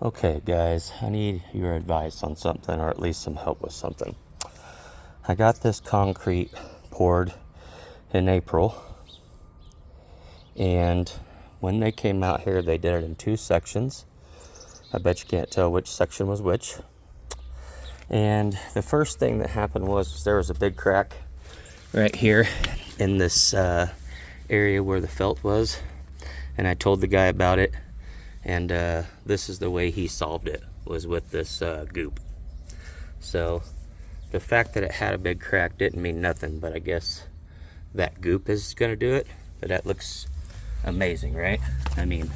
Okay, guys, I need your advice on something, or at least some help with something. I got this concrete poured in April, and when they came out here, they did it in two sections. I bet you can't tell which section was which. And the first thing that happened was there was a big crack right here in this area where the felt was, and I told the guy about it. And this is the way he solved it, was with this goop. So the fact that it had a big crack didn't mean nothing, but I guess that goop is gonna do it. But that looks amazing, right? I mean,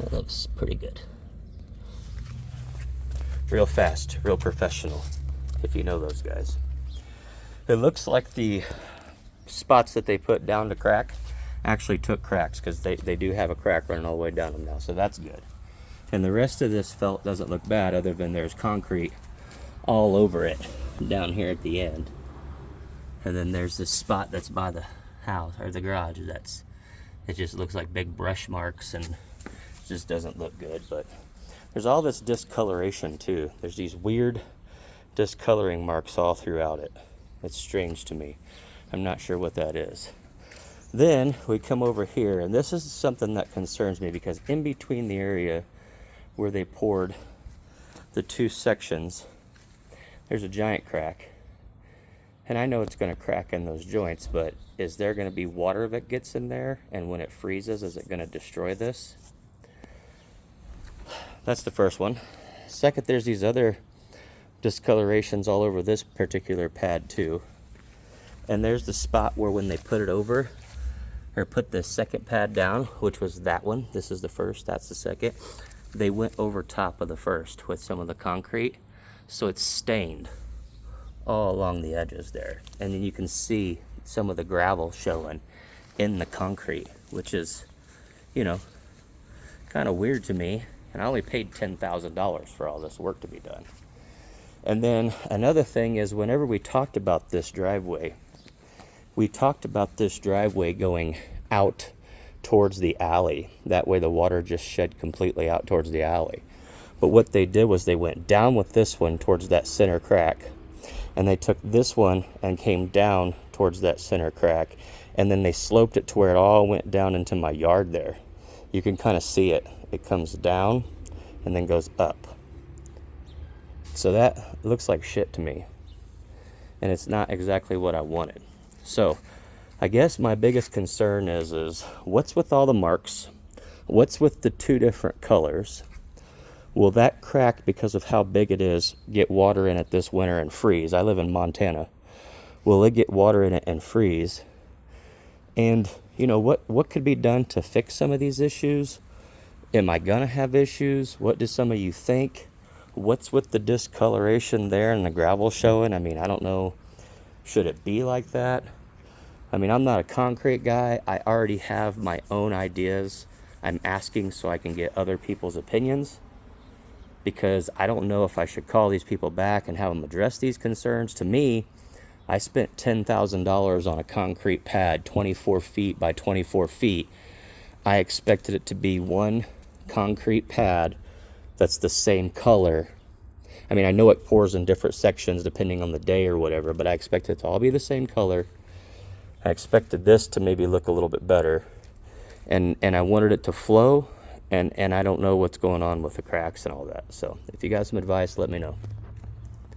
that looks pretty good. Real fast, real professional, if you know those guys. It looks like the spots that they put down to crack actually took cracks, because they do have a crack running all the way down them now, so that's good. And the rest of this felt doesn't look bad, other than there's concrete all over it down here at the end. And then there's this spot that's by the house, or the garage, it just looks like big brush marks, and it just doesn't look good. But there's all this discoloration too. There's these weird discoloring marks all throughout it. It's strange to me. I'm not sure what that is. Then we come over here, and this is something that concerns me, because in between the area where they poured the two sections, there's a giant crack. And I know it's going to crack in those joints, but is there going to be water that gets in there? And when it freezes, is it going to destroy this? That's the first one. Second, there's these other discolorations all over this particular pad too. And there's the spot where when they put it over, or put the second pad down, which was that one, this is the first, that's the second, they went over top of the first with some of the concrete, so it's stained all along the edges there. And then you can see some of the gravel showing in the concrete, which is, you know, kind of weird to me. And I only paid $10,000 for all this work to be done. And then another thing is, whenever we talked about this driveway, we talked about this driveway going out towards the alley. That way the water just shed completely out towards the alley. But what they did was they went down with this one towards that center crack, and they took this one and came down towards that center crack, and then they sloped it to where it all went down into my yard there. You can kind of see it. It comes down and then goes up. So that looks like shit to me, and it's not exactly what I wanted. So I guess my biggest concern is what's with all the marks? What's with the two different colors? Will that crack, because of how big it is, get water in it this winter and freeze? I live in Montana. Will it get water in it and freeze? And you know, what could be done to fix some of these issues? Am I gonna have issues? What do some of you think? What's with the discoloration there and the gravel showing? I mean, I don't know. Should it be like that? I mean, I'm not a concrete guy. I already have my own ideas. I'm asking so I can get other people's opinions, because I don't know if I should call these people back and have them address these concerns. To me, I spent $10,000 on a concrete pad, 24 feet by 24 feet. I expected it to be one concrete pad that's the same color. I mean, I know it pours in different sections depending on the day or whatever, but I expected it to all be the same color. I expected this to maybe look a little bit better, and I wanted it to flow, and I don't know what's going on with the cracks and all that. So if you got some advice, let me know.